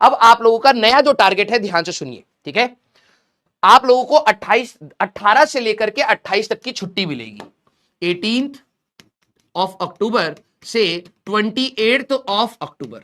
अब आप लोगों का नया जो टारगेट है, ध्यान से सुनिए, ठीक है। आप लोगों को 18 से लेकर के 28 तक की छुट्टी मिलेगी। 18th ऑफ अक्टूबर से 28th ऑफ अक्टूबर।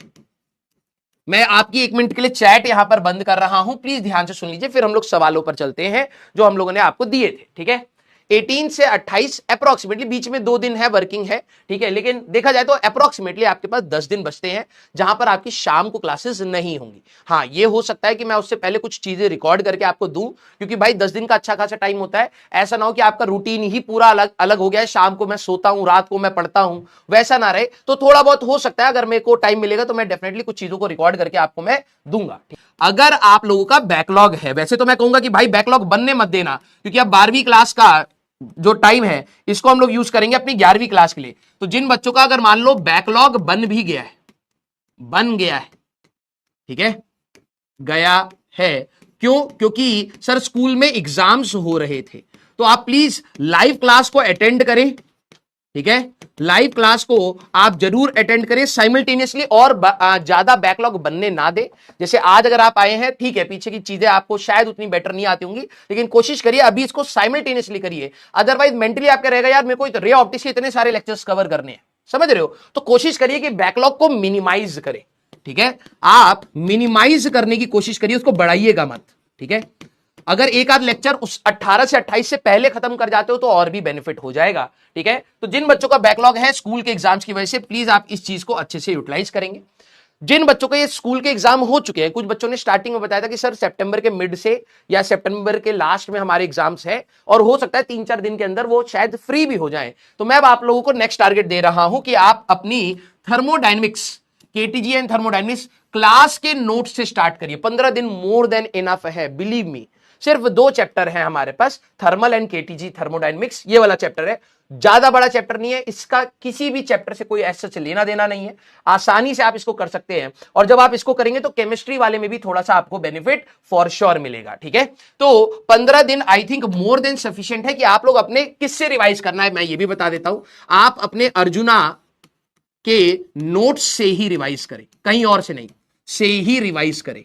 मैं आपकी 1 मिनट के लिए चैट यहां पर बंद कर रहा हूं, प्लीज ध्यान से सुन लीजिए, फिर हम लोग सवालों पर चलते हैं जो हम लोगों ने आपको दिए थे, ठीक है। 18 से 28 अप्रोक्सीमेटली, बीच में 2 दिन है वर्किंग है, ठीक है, लेकिन देखा जाए तो अप्रोक्सीमेटली आपके पास 10 दिन बचते हैं जहां पर आपकी शाम को क्लासेस नहीं होंगी। हाँ, ये हो सकता है कि मैं उससे पहले कुछ चीजें रिकॉर्ड करके आपको दूं, क्योंकि भाई 10 दिन का अच्छा खासा टाइम होता है। ऐसा ना हो कि आपका रूटीन ही पूरा अलग अलग हो गया है, शाम को मैं सोता हूं, रात को मैं पढ़ता हूं, वैसा ना रहे। तो थोड़ा बहुत हो सकता है, अगर मेरे को टाइम मिलेगा तो मैं डेफिनेटली कुछ चीजों को रिकॉर्ड करके आपको मैं दूंगा। अगर आप लोगों का बैकलॉग है, वैसे तो मैं कहूंगा कि भाई बैकलॉग बनने मत देना, क्योंकि अब 12वीं क्लास का जो टाइम है इसको हम लोग यूज करेंगे अपनी 11वीं क्लास के लिए। तो जिन बच्चों का अगर मान लो बैकलॉग बन भी गया है, बन गया है, ठीक है, गया है, क्यों? क्योंकि सर स्कूल में एग्जाम्स हो रहे थे, तो आप प्लीज लाइव क्लास को अटेंड करें, ठीक है, लाइव क्लास को आप जरूर अटेंड करें साइमल्टेनियसली, और ज्यादा बैकलॉग बनने ना दे। जैसे आज अगर आप आए हैं, ठीक है, पीछे की चीजें आपको शायद उतनी बेटर नहीं आती होंगी, लेकिन कोशिश करिए अभी इसको साइमल्टेनियसली करिए। अदरवाइज मेंटली आपका रहेगा यार मेरे को रे ऑप्टिक्स के इतने सारे लेक्चर्स कवर करने हैं, समझ रहे हो? तो कोशिश करिए कि बैकलॉग को मिनिमाइज करें, ठीक है, आप मिनिमाइज करने की कोशिश करिए, उसको बढ़ाइएगा मत, ठीक है। अगर एक आध लेक्चर उस 18 से 28 से पहले खत्म कर जाते हो तो और भी बेनिफिट हो जाएगा, ठीक है। तो जिन बच्चों का बैकलॉग है स्कूल के एग्जाम्स की वजह से, प्लीज आप इस चीज को अच्छे से यूटिलाइज करेंगे। जिन बच्चों के ये स्कूल के एग्जाम हो चुके हैं, कुछ बच्चों ने स्टार्टिंग में बताया था कि सर सितंबर के मिड से या सितंबर के लास्ट में हमारे एग्जाम्स है, और हो सकता है 3-4 दिन के अंदर वो शायद फ्री भी हो जाए। तो मैं अब आप लोगों को नेक्स्ट टारगेट दे रहा हूं कि आप अपनी thermodynamics, KTG and thermodynamics class के नोट से स्टार्ट करिए। 15 दिन मोर देन इनफ है, बिलीव मी। सिर्फ 2 चैप्टर है हमारे पास, थर्मल एंड केटीजी थर्मोडायनेमिक्स, ये वाला चैप्टर है, ज्यादा बड़ा चैप्टर नहीं है, इसका किसी भी चैप्टर से कोई ऐसा लेना देना नहीं है, आसानी से आप इसको कर सकते हैं। और जब आप इसको करेंगे तो केमिस्ट्री वाले में भी थोड़ा सा आपको बेनिफिट फॉर श्योर मिलेगा, ठीक है। तो 15 दिन I think more than sufficient है कि आप लोग अपने किससे रिवाइज करना है, मैं ये भी बता देता हूं। आप अपने अर्जुना के नोट्स से ही रिवाइज करें, कहीं और से नहीं, से ही रिवाइज करें,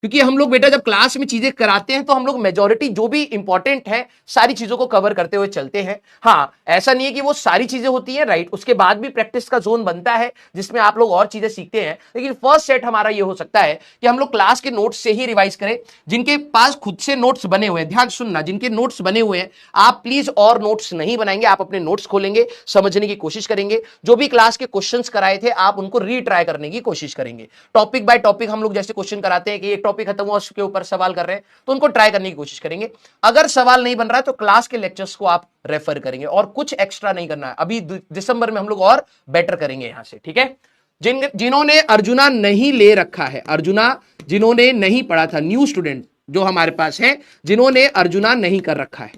क्योंकि हम लोग बेटा जब क्लास में चीजें कराते हैं तो हम लोग मेजॉरिटी जो भी इंपॉर्टेंट है सारी चीजों को कवर करते हुए चलते हैं। हाँ, ऐसा नहीं है कि वो सारी चीजें होती हैं, राइट, उसके बाद भी प्रैक्टिस का जोन बनता है जिसमें आप लोग और चीजें सीखते हैं, लेकिन फर्स्ट सेट हमारा ये हो सकता है कि हम लोग क्लास के नोट्स से ही रिवाइज करें। जिनके पास खुद से नोट्स बने हुए हैं, ध्यान सुनना, जिनके नोट्स बने हुए हैं आप प्लीज और नोट्स नहीं बनाएंगे, आप अपने नोट्स खोलेंगे, समझने की कोशिश करेंगे, जो भी क्लास के क्वेश्चन कराए थे आप उनको रीट्राई करने की कोशिश करेंगे। टॉपिक बाय टॉपिक हम लोग जैसे क्वेश्चन कराते हैं कि एक टॉपिक खत्म हुआ उसके ऊपर सवाल कर रहे हैं तो उनको ट्राई करने की कोशिश करेंगे। अगर सवाल नहीं बन रहा है तो क्लास के लेक्चर्स को आप रेफर करेंगे, और कुछ एक्स्ट्रा नहीं करना है। अभी दिसंबर में हम लोग और बेटर करेंगे यहां से, ठीक है। जिन्होंने अर्जुना नहीं ले रखा है, अर्जुना जिन्होंने नहीं पढ़ा था, न्यू स्टूडेंट जो हमारे पास है, जिन्होंने अर्जुना नहीं कर रखा है,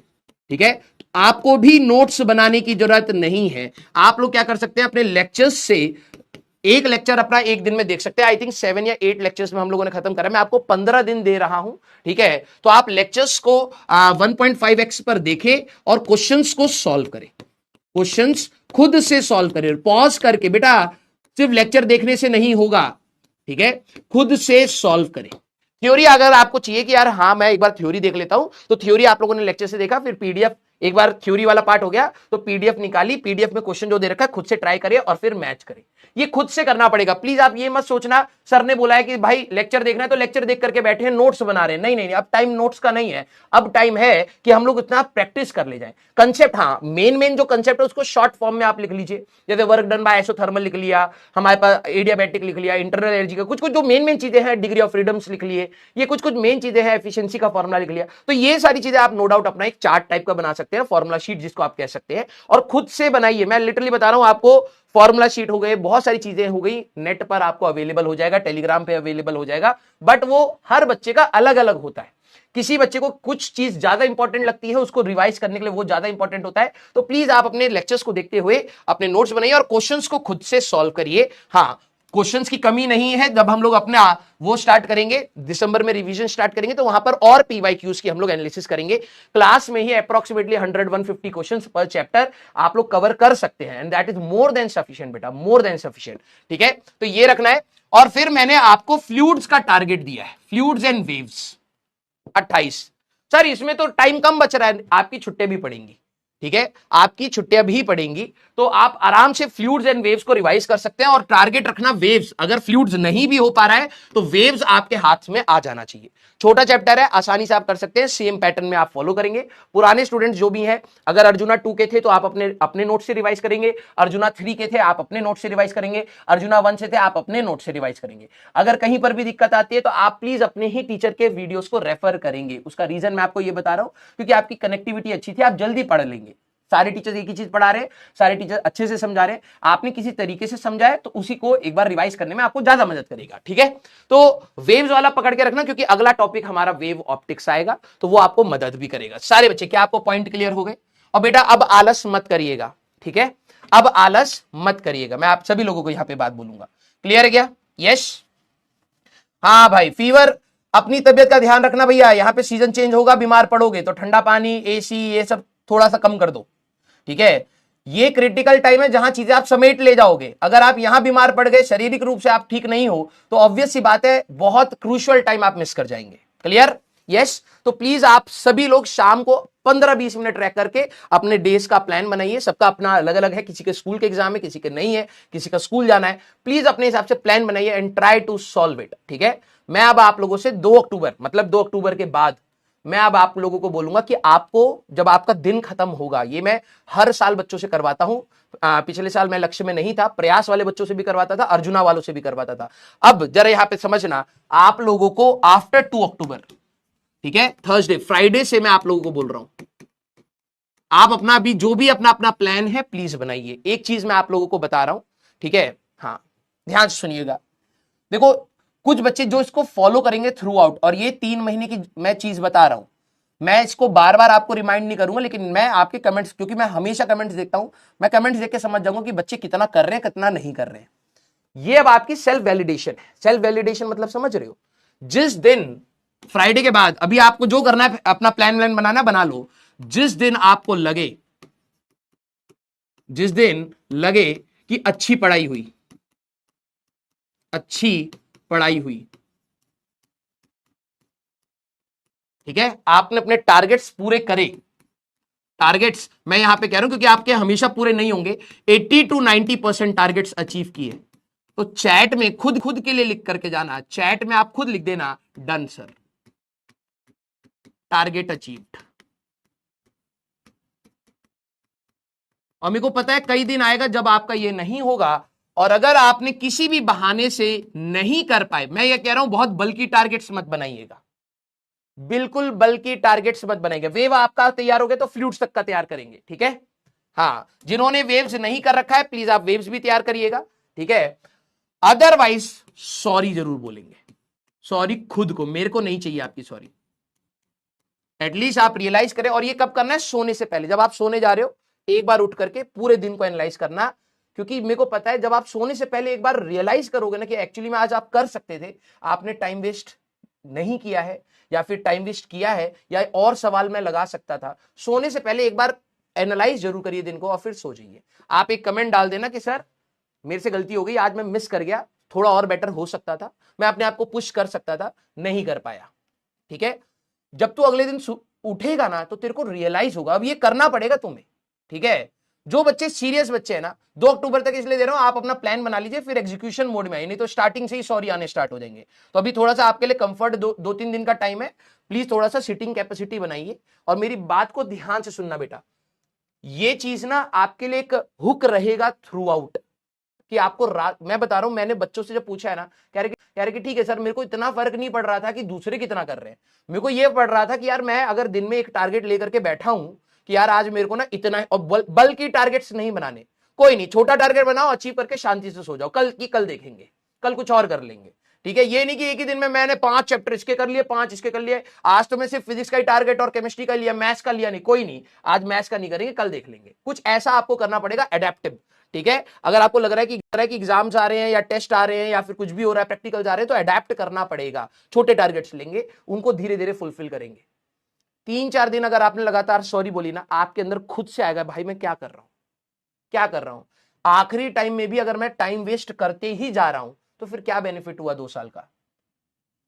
ठीक है, आपको भी नोट्स बनाने की जरूरत नहीं है। आप लोग क्या कर सकते हैं, अपने लेक्चर्स से एक लेक्चर अपना एक दिन में देख सकते हैं। आई थिंक 7 या 8 लेक्चर्स में हम लोगों ने खत्म करा। मैं आपको 15 दिन दे रहा हूं, ठीक है। तो आप लेक्चर्स को 1.5x पर देखें और क्वेश्चंस को सॉल्व करें, क्वेश्चंस खुद से सॉल्व करें, पॉज करके। बेटा सिर्फ लेक्चर देखने से नहीं होगा, ठीक है, खुद से सॉल्व करें। थ्योरी अगर आपको चाहिए कि यार हाँ मैं एक बार थ्योरी देख लेता हूं, तो थ्योरी आप लोगों ने लेक्चर से देखा, फिर पीडीएफ, एक बार थ्योरी वाला पार्ट हो गया तो पीडीएफ निकाली, पीडीएफ में क्वेश्चन जो दे रखा है खुद से ट्राई करिए और फिर मैच करें। ये खुद से करना पड़ेगा। प्लीज आप ये मत सोचना सर ने बोला है कि भाई लेक्चर देखना है तो लेक्चर देख करके बैठे हैं नोट्स बना रहे हैं। नहीं नहीं नहीं, अब टाइम नोट्स का नहीं है, अब टाइम है कि हम लोग इतना प्रैक्टिस कर ले जाएं। कंसेप्ट, हाँ मेन जो कंसेप्ट है उसको शॉर्ट फॉर्म में आप लिख लीजिए, जैसे वर्क डन बाय आइसोथर्मल लिख लिया, हमारे पास एडियाबैटिक लिख लिया, इंटरनल एनर्जी का कुछ कुछ जो मेन चीजें हैं, डिग्री ऑफ फ्रीडम्स लिख लिए, ये कुछ कुछ मेन चीजें हैं, एफिशिएंसी का फॉर्मूला लिख लिया। तो ये सारी चीजें आप नो डाउट अपना एक चार्ट टाइप का बना सकते हैं, फॉर्मूला शीट जिसको आप कह सकते हैं, और खुद से बनाइए। मैं लिटरली बता रहा हूं आपको, फॉर्मूला शीट हो गए, बहुत सारी चीजें हो गई, नेट पर आपको अवेलेबल हो जाएगा, टेलीग्राम पे अवेलेबल हो जाएगा, बट वो हर बच्चे का अलग अलग होता है। किसी बच्चे को कुछ चीज ज्यादा इंपॉर्टेंट लगती है, उसको रिवाइज करने के लिए वो ज्यादा इंपॉर्टेंट होता है। तो प्लीज आप अपने लेक्चर्स को देखते हुए अपने नोट्स बनाइए और क्वेश्चंस को खुद से सॉल्व करिए। हाँ, क्वेश्चंस की कमी नहीं है। जब हम लोग अपना वो स्टार्ट करेंगे, दिसंबर में रिवीजन स्टार्ट करेंगे, तो वहां पर और पीवाईक्यूज की हम लोग एनालिसिस करेंगे। क्लास में ही अप्रोक्सीमेटली 100-150 क्वेश्चंस पर चैप्टर आप लोग कवर कर सकते हैं, and that is more than sufficient बेटा, मोर देन सफिशिएंट, ठीक है। तो ये रखना है। और फिर मैंने आपको फ्लूइड्स का टारगेट दिया है, फ्लूइड्स एंड वेव्स 28। सर इसमें तो टाइम कम बच रहा है, आपकी छुट्टियां भी पड़ेंगी, ठीक है, आपकी छुट्टियां भी पड़ेंगी, तो आप आराम से फ्लूइड्स एंड वेव्स को रिवाइज कर सकते हैं और टारगेट रखना वेव्स। अगर फ्लूइड्स नहीं भी हो पा रहा है तो वेव्स आपके हाथ में आ जाना चाहिए। छोटा चैप्टर है, आसानी से आप कर सकते हैं, सेम पैटर्न में आप फॉलो करेंगे। पुराने स्टूडेंट्स जो भी हैं, अगर अर्जुना 2 के थे तो आप अपने अपने नोट से रिवाइज करेंगे, अर्जुना 3 के थे आप अपने नोट से रिवाइज करेंगे, अर्जुना 1 से थे आप अपने नोट से रिवाइज करेंगे। अगर कहीं पर भी दिक्कत आती है तो आप प्लीज अपने ही टीचर के वीडियोस को रेफर करेंगे। उसका रीजन मैं आपको ये बता रहा हूं क्योंकि आपकी कनेक्टिविटी अच्छी थी, आप जल्दी पढ़ लेंगे। सारे टीचर्स एक ही चीज पढ़ा रहे हैं, सारे टीचर अच्छे से समझा रहे हैं, आपने किसी तरीके से समझाए तो उसी को एक बार रिवाइज करने में आपको ज्यादा मदद करेगा, ठीक है। तो वेव्स वाला पकड़ के रखना क्योंकि अगला टॉपिक हमारा वेव ऑप्टिक्स आएगा, तो वो आपको मदद भी करेगा। सारे बच्चे क्या आपको पॉइंट क्लियर हो गए? और बेटा अब आलस मत करिएगा, ठीक है, अब आलस मत करिएगा, मैं आप सभी लोगों को यहां पे बात बोलूंगा। क्लियर है क्या? यस, हाँ भाई, फीवर, अपनी तबियत का ध्यान रखना भैया, यहां पे सीजन चेंज होगा, बीमार पड़ोगे तो ठंडा पानी, एसी, ये सब थोड़ा सा कम कर दो, ठीक है। ये क्रिटिकल टाइम है जहां चीजें आप समेट ले जाओगे। अगर आप यहां बीमार पड़ गए, शारीरिक रूप से आप ठीक नहीं हो, तो ऑब्वियस सी बात है बहुत क्रूशियल टाइम आप मिस कर जाएंगे। क्लियर? यस। तो प्लीज आप सभी लोग शाम को 15-20 मिनट रह करके अपने डेज का प्लान बनाइए। सबका अपना अलग अलग है, किसी के स्कूल के एग्जाम है, किसी के नहीं है, किसी का स्कूल जाना है। प्लीज अपने हिसाब से प्लान बनाइए and try to solve it, ठीक है। मैं अब आप लोगों से 2 अक्टूबर, मतलब 2 अक्टूबर के बाद मैं अब आप लोगों को बोलूंगा कि आपको जब आपका दिन खत्म होगा, ये मैं हर साल बच्चों से करवाता हूं। पिछले साल मैं लक्ष्य में नहीं था, प्रयास वाले बच्चों से भी करवाता था, अर्जुना वालों से भी करवाता था। अब जरा यहां पे समझना, आप लोगों को आफ्टर 2 अक्टूबर, ठीक है, थर्सडे, फ्राइडे से मैं आप लोगों को बोल रहा हूं, आप अपना अभी जो भी अपना अपना प्लान है प्लीज बनाइए। एक चीज मैं आप लोगों को बता रहा हूं, ठीक है, हाँ ध्यान से सुनिएगा। देखो कुछ बच्चे जो इसको फॉलो करेंगे थ्रू आउट, और ये 3 महीने की मैं चीज बता रहा हूं, मैं इसको बार बार आपको रिमाइंड नहीं करूंगा, लेकिन मैं आपके कमेंट्स, क्योंकि मैं हमेशा कमेंट्स देखता हूं, मैं कमेंट्स देख के समझ जाऊंगा कि बच्चे कितना कर रहे हैं कितना नहीं कर रहे हैं। ये अब आपकी सेल्फ वैलिडेशन है। सेल्फ वैलिडेशन मतलब समझ रहे हो? जिस दिन फ्राइडे के बाद, अभी आपको जो करना है अपना प्लान बनाना, बना लो। जिस दिन आपको लगे, जिस दिन लगे कि अच्छी पढ़ाई हुई, अच्छी पढ़ाई हुई, ठीक है, आपने अपने टारगेट्स पूरे करे। टारगेट्स मैं यहां पे कह रहा हूं क्योंकि आपके हमेशा पूरे नहीं होंगे, 80 to 90% टारगेट्स अचीव किए, तो चैट में खुद खुद के लिए लिख करके जाना, चैट में आप खुद लिख देना, डन सर, टारगेट अचीव्ड। और मेरे को पता है कई दिन आएगा जब आपका ये नहीं होगा, और अगर आपने किसी भी बहाने से नहीं कर पाए, मैं ये कह रहा हूं बहुत बल्कि टारगेट्स मत बनाइएगा, बिल्कुल बल्कि टारगेट्स मत बनाएंगे। वेव आपका तैयार हो गया तो फ्लूइड्स तक का तैयार करेंगे, ठीक है। हाँ, जिन्होंने वेव्स नहीं कर रखा है प्लीज आप वेव्स भी तैयार करिएगा, ठीक है। अदरवाइज सॉरी जरूर बोलेंगे, सॉरी खुद को, मेरे को नहीं चाहिए आपकी सॉरी। एटलीस्ट आप रियलाइज करें, और ये कब करना है? सोने से पहले। जब आप सोने जा रहे हो एक बार उठ करके पूरे दिन को एनालाइज करना, क्योंकि मेरे को पता है जब आप सोने से पहले एक बार रियलाइज करोगे ना कि एक्चुअली में आज आप कर सकते थे, आपने टाइम वेस्ट नहीं किया है, या फिर टाइम वेस्ट किया है, या और सवाल मैं लगा सकता था, सोने से पहले एक बार एनालाइज जरूर करिए दिन को और फिर सो जाइए। आप एक कमेंट डाल देना कि सर मेरे से गलती हो गई, आज मैं मिस कर गया, थोड़ा और बेटर हो सकता था, मैं अपने आप को पुश कर सकता था, नहीं कर पाया, ठीक है। जब तू अगले दिन उठेगा ना तो तेरे को रियलाइज होगा, अब ये करना पड़ेगा तुम्हें, ठीक है। जो बच्चे सीरियस बच्चे हैं ना, 2 अक्टूबर तक इसलिए दे रहा हूं, आप अपना प्लान बना लीजिए, फिर एग्जीक्यूशन मोड में आइए, नहीं तो स्टार्टिंग से ही सॉरी आने स्टार्ट हो जाएंगे। तो अभी थोड़ा सा आपके लिए कंफर्ट 2-3 दिन का टाइम है, प्लीज थोड़ा सा सिटिंग कैपेसिटी बनाइए, और मेरी बात को ध्यान से सुनना बेटा। ये चीज ना आपके लिए एक हुक रहेगा थ्रू आउट, कि आपको मैं बता रहा हूं, मैंने बच्चों से जब पूछा है ना, कह रहे कि ठीक है सर, मेरे को इतना फर्क नहीं पड़ रहा था कि दूसरे कितना कर रहे हैं, मेरे को ये पड़ रहा था कि यार मैं अगर दिन में एक टारगेट लेकर के बैठा हूं कि यार आज मेरे को ना इतना, और बल की टारगेट्स नहीं बनाने, कोई नहीं, छोटा टारगेट बनाओ, अचीव करके शांति से सो जाओ, कल की कल देखेंगे, कल कुछ और कर लेंगे, ठीक है। ये नहीं कि एक ही दिन में मैंने 5 चैप्टर इसके कर लिए, 5 इसके कर लिए, आज तो मैं सिर्फ फिजिक्स का ही टारगेट और केमिस्ट्री का लिया, मैथ्स का लिया नहीं, कोई नहीं, आज मैथ्स का नहीं करेंगे, कल देख लेंगे। कुछ ऐसा आपको करना पड़ेगा एडेप्टिव, ठीक है। अगर आपको लग रहा है कि एग्जाम्स आ रहे हैं या टेस्ट आ रहे हैं या फिर कुछ भी हो रहा है, प्रैक्टिकल्स आ रहे हैं, तो अडेप्ट करना पड़ेगा। छोटे टारगेट्स लेंगे, उनको धीरे धीरे फुलफिल करेंगे। 3-4 दिन अगर आपने लगातार सॉरी बोली ना, आपके अंदर खुद से आएगा भाई मैं क्या कर रहा हूं, क्या कर रहा हूं। आखिरी टाइम में भी अगर मैं टाइम वेस्ट करते ही जा रहा हूं तो फिर क्या बेनिफिट हुआ 2 साल का,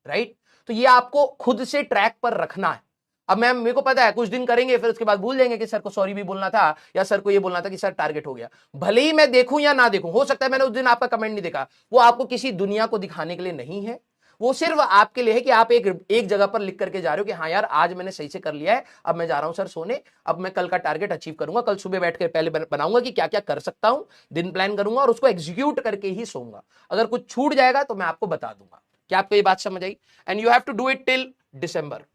राइट? तो ये आपको खुद से ट्रैक पर रखना है। अब मैम मेरे को पता है कुछ दिन करेंगे फिर उसके बाद भूल जाएंगे कि सर को सॉरी भी बोलना था या सर को ये बोलना था कि सर टारगेट हो गया। भले ही मैं देखूं या ना देखूं, हो सकता है मैंने उस दिन आपका कमेंट नहीं देखा, वो आपको किसी दुनिया को दिखाने के लिए नहीं है, वो सिर्फ आपके लिए है कि आप एक जगह पर लिख करके जा रहे हो कि हाँ यार आज मैंने सही से कर लिया है, अब मैं जा रहा हूं सर सोने, अब मैं कल का टारगेट अचीव करूंगा, कल सुबह बैठ कर पहले बनाऊंगा कि क्या क्या कर सकता हूं, दिन प्लान करूंगा और उसको एग्जीक्यूट करके ही सोऊंगा। अगर कुछ छूट जाएगा तो मैं आपको बता दूंगा। क्या आपको ये बात समझ आई? And you have to do it till December,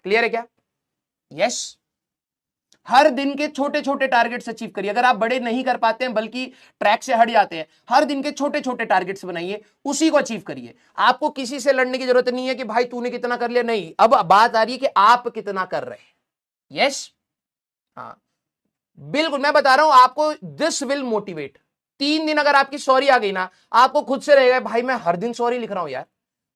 clear है क्या? यस। हर दिन के छोटे छोटे टारगेट्स अचीव करिए। अगर आप बड़े नहीं कर पाते हैं बल्कि ट्रैक से हट जाते हैं, हर दिन के छोटे छोटे टारगेट्स बनाइए, उसी को अचीव करिए। आपको किसी से लड़ने की जरूरत नहीं है कि भाई तूने कितना कर लिया, नहीं, अब बात आ रही है कि आप कितना कर रहे हैं। यस, हाँ बिल्कुल, मैं बता रहा हूं आपको, दिस विल मोटिवेट। 3 दिन अगर आपकी सॉरी आ गई ना, आपको खुद से रहेगा भाई मैं हर दिन सॉरी लिख रहा हूं यार,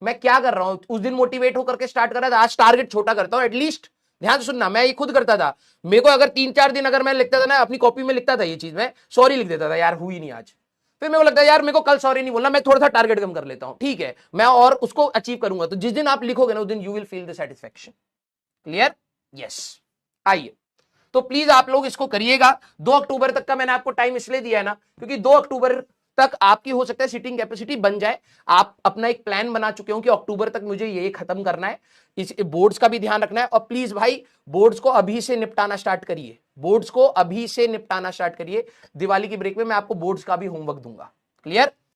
मैं क्या कर रहा हूं। उस दिन मोटिवेट होकर के स्टार्ट कर रहा था, आज टारगेट छोटा करता हूं एटलीस्ट। ध्यान से सुनना, मैं ये खुद करता था। मेरे को अगर 3-4 दिन अगर मैं लिखता था ना, अपनी कॉपी में लिखता था ये चीज, मैं सॉरी लिख देता था यार हुई नहीं आज, फिर मेरे को लगता है यार मेरे को कल सॉरी नहीं बोलना, मैं थोड़ा सा टारगेट कम कर लेता हूं, ठीक है मैं और उसको अचीव करूंगा। तो जिस दिन आप लिखोगे ना उस दिन you will feel the satisfaction. Clear? Yes. आइए, तो प्लीज आप लोग इसको करिएगा। 2 अक्टूबर तक का मैंने आपको टाइम इसलिए दिया है ना, क्योंकि 2 अक्टूबर तक आपकी हो सकता है सिटिंग कैपेसिटी बन जाए। आप अपना एक प्लान बना चुके हो कि अक्टूबर तक मुझे ये खत्म करना है, इस बोर्ड्स का भी ध्यान रखना है। और प्लीज भाई बोर्ड्स को अभी से निपटाना स्टार्ट करिए, बोर्ड्स को अभी से निपटाना स्टार्ट करिए। दिवाली की ब्रेक में मैं आपको बोर्ड्स का भी होमवर्क दूंगा। क्लियर?